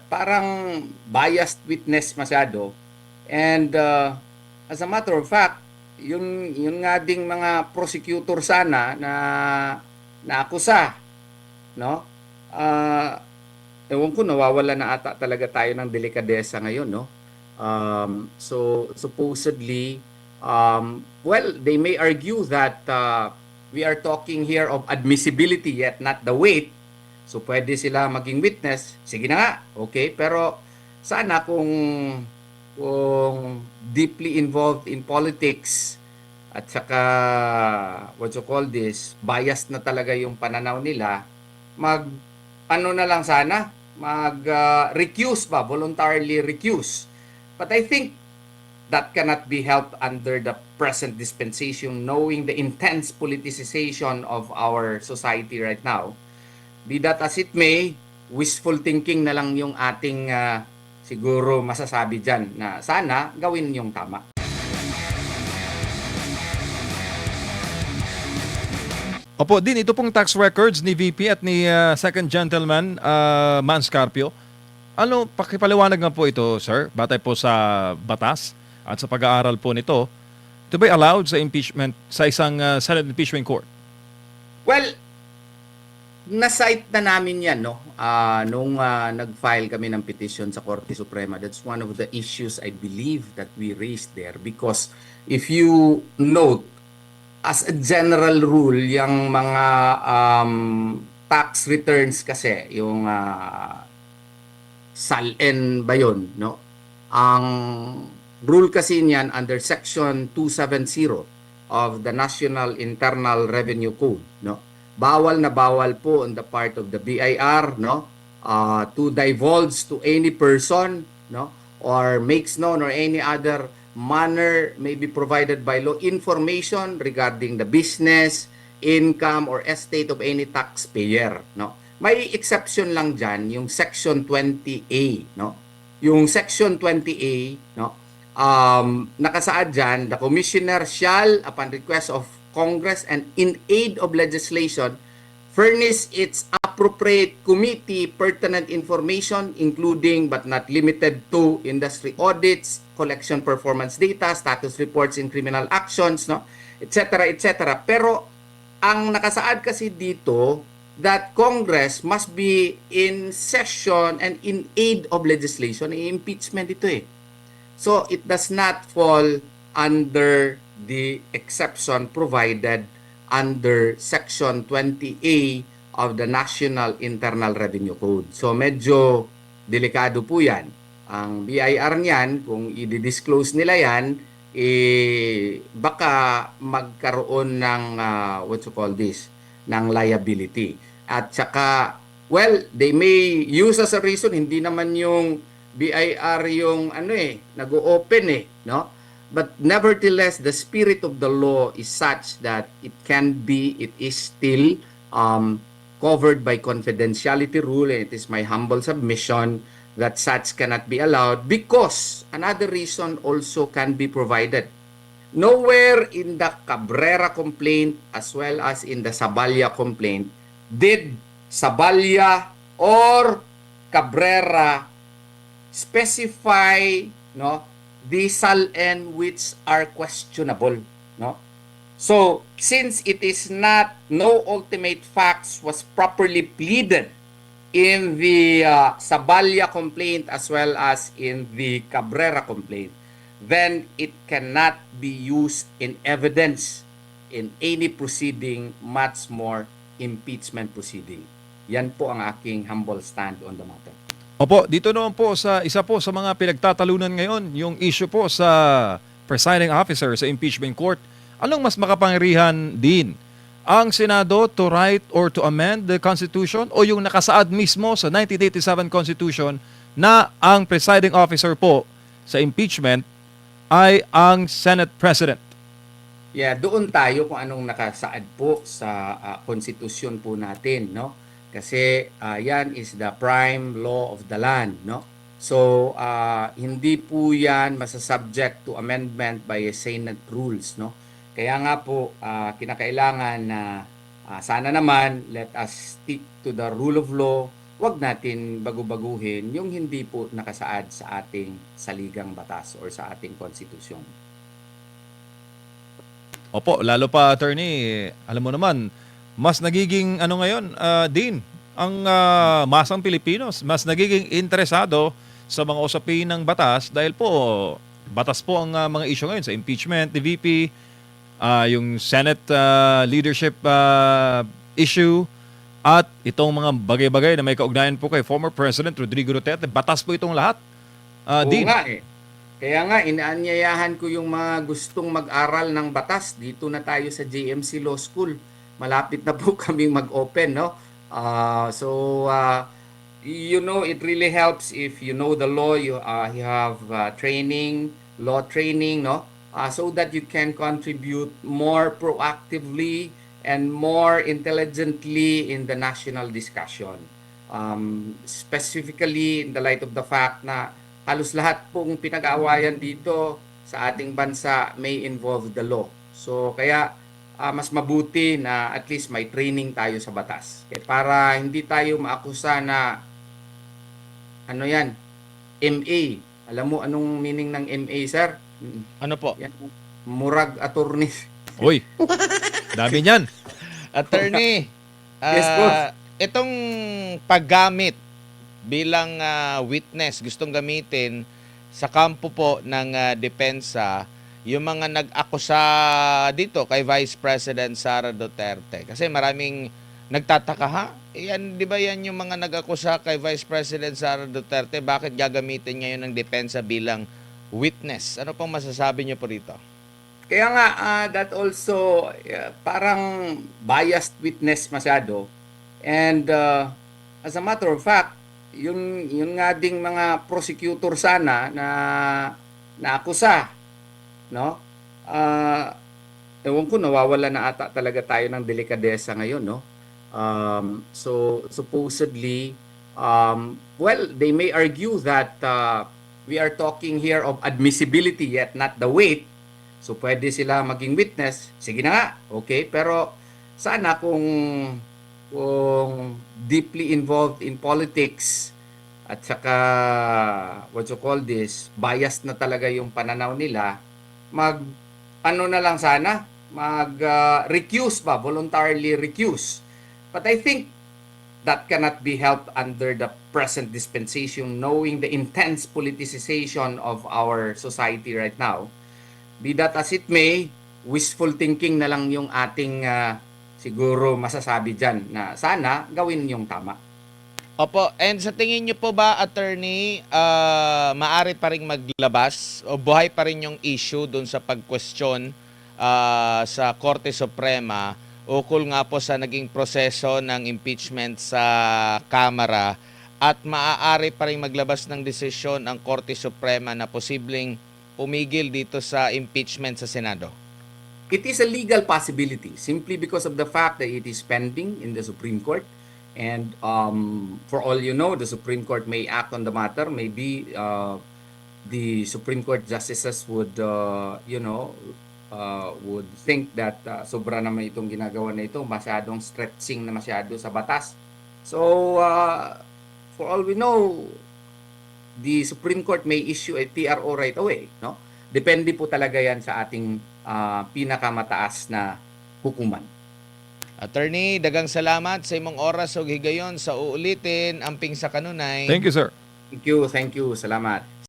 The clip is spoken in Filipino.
parang biased witness masyado. And as a matter of fact, yung nga ding mga prosecutor sana na naakusa, no? Ah, ewan ko, nawawala na ata talaga tayo ng delikadesa ngayon, no? So supposedly, well, they may argue that we are talking here of admissibility yet not the weight. So pwede sila maging witness. Sige na nga, okay. Pero sana kung deeply involved in politics at saka what you call this, biased na talaga yung pananaw nila, mag ano na lang sana, mag recuse ba, voluntarily recuse. But I think that cannot be helped under the present dispensation, knowing the intense politicization of our society right now. Be that as it may, wishful thinking na lang yung ating siguro masasabi dyan na sana gawin yung tama. Opo, din ito pong tax records ni VP at ni Second Gentleman Manscarpio. Ano, pakipaliwanag nga po ito, sir, batay po sa batas at sa pag-aaral po nito, to be allowed sa impeachment sa isang Senate impeachment court? Well, na-cite na namin yan, no? Nung nag-file kami ng petition sa Korte Suprema. That's one of the issues I believe that we raised there. Because if you note, as a general rule, yung mga tax returns kasi, yung SALN ba yun, no? Ang rule kasi niyan under Section 270 of the National Internal Revenue Code, no? Bawal na bawal po on the part of the BIR, no, to divulge to any person, no, or makes known or any other manner may be provided by law information regarding the business, income, or estate of any taxpayer, no. May exception lang dyan, yung Section 20A, no. Yung Section 20A, no, nakasaad dyan, the commissioner shall, upon request of Congress and in aid of legislation, furnish its appropriate committee pertinent information, including but not limited to industry audits, collection performance data, status reports in criminal actions, no, etc., etc. Pero ang nakasaad kasi dito that Congress must be in session and in aid of legislation. Impeachment ito eh. So it does not fall under the exception provided under Section 20A of the National Internal Revenue Code. So medyo delikado po yan. Ang BIR niyan, kung i-disclose nila yan, baka magkaroon ng, what you call this, ng liability. At saka, well, they may use as a reason, hindi naman yung BIR yung nag-o-open no? But nevertheless, the spirit of the law is such that it is still covered by confidentiality rule, and it is my humble submission that such cannot be allowed because another reason also can be provided. Nowhere in the Cabrera complaint as well as in the Saballa complaint did Saballa or Cabrera specify, no, the SALN which are questionable, no? So, since it is not, no ultimate facts was properly pleaded in the Saballa complaint as well as in the Cabrera complaint, then it cannot be used in evidence in any proceeding, much more impeachment proceeding. Yan po ang aking humble stand on the matter. Opo, dito naman po sa isa po sa mga pinagtatalunan ngayon, yung issue po sa presiding officer sa impeachment court. Anong mas makapangyarihan din? Ang Senado to write or to amend the Constitution o yung nakasaad mismo sa 1987 Constitution na ang presiding officer po sa impeachment ay ang Senate President? Yeah, doon tayo kung anong nakasaad po sa konstitusyon po natin, no? Kasi yan is the prime law of the land, no? So, hindi po yan masasubject to amendment by a Senate rules, no? Kaya nga po, kinakailangan na sana naman let us stick to the rule of law wag natin bagu-baguhin yung hindi po nakasaad sa ating saligang batas or sa ating konstitusyon. Opo, lalo pa attorney, alam mo naman, mas nagiging ano ngayon, Dean, ang masang Pilipinos, mas nagiging interesado sa mga usapin ng batas dahil po batas po ang mga issue ngayon sa impeachment ni VP, yung Senate leadership issue, at itong mga bagay-bagay na may kaugnayan po kay former President Rodrigo Duterte. Batas po itong lahat. Oo Dean. nga eh. Kaya nga, inaanyayahan ko yung mga gustong mag-aral ng batas. Dito na tayo sa JMC Law School. Malapit na po kaming mag-open, no? You know, it really helps if you know the law, you have training, law training, no? So that you can contribute more proactively and more intelligently in the national discussion. Specifically in the light of the fact na halos lahat pong pinag-aawayan dito sa ating bansa may involve the law. So kaya mas mabuti na at least may training tayo sa batas. Para hindi tayo maakusa na ano yan, MA. Alam mo anong meaning ng MA, sir? Ano po? Yan, murag attorney. Uy, dami niyan. Attorney, Yes, boss. itong paggamit bilang witness, gustong gamitin sa kampo po ng depensa, yung mga nag-akusa dito kay Vice President Sara Duterte. Kasi maraming nagtataka, ha? Yan, di ba yan yung mga nag-akusa kay Vice President Sara Duterte? Bakit gagamitin ngayon ng depensa bilang witness? Ano pong masasabi niyo po rito? Kaya nga, that also parang biased witness masyado. And as a matter of fact, yung nga ding mga prosecutor sana na naakusa, no? Ewan ko, nawawala na ata talaga tayo ng delikadesa ngayon, no? So supposedly, well, they may argue that we are talking here of admissibility yet not the weight. So pwede sila maging witness. Sige na nga, okay. Pero sana kung deeply involved in politics at saka what you call this, biased na talaga yung pananaw nila, ano na lang sana, recuse ba, voluntarily recuse. But I think that cannot be helped under the present dispensation, knowing the intense politicization of our society right now. Be that as it may, wishful thinking na lang yung ating siguro masasabi dyan na sana gawin yung tama. Opo, and sa tingin niyo po ba, attorney, maari pa rin maglabas o buhay pa rin yung issue doon sa pag-question sa Korte Suprema ukol nga po sa naging proseso ng impeachment sa Kamara, at maaari pa rin maglabas ng desisyon ang Korte Suprema na posibleng pumigil dito sa impeachment sa Senado? It is a legal possibility simply because of the fact that it is pending in the Supreme Court. And for all you know, the Supreme Court may act on the matter. Maybe the Supreme Court justices would, would think that sobra naman itong ginagawa na ito, masyadong stretching na masyado sa batas. So, for all we know, the Supreme Court may issue a TRO right away, no? Depende po talaga yan sa ating pinakamataas na hukuman. Attorney, dagang salamat sa imong oras o higayon sa uulitin amping sa kanunay. Thank you, sir. Thank you. Salamat.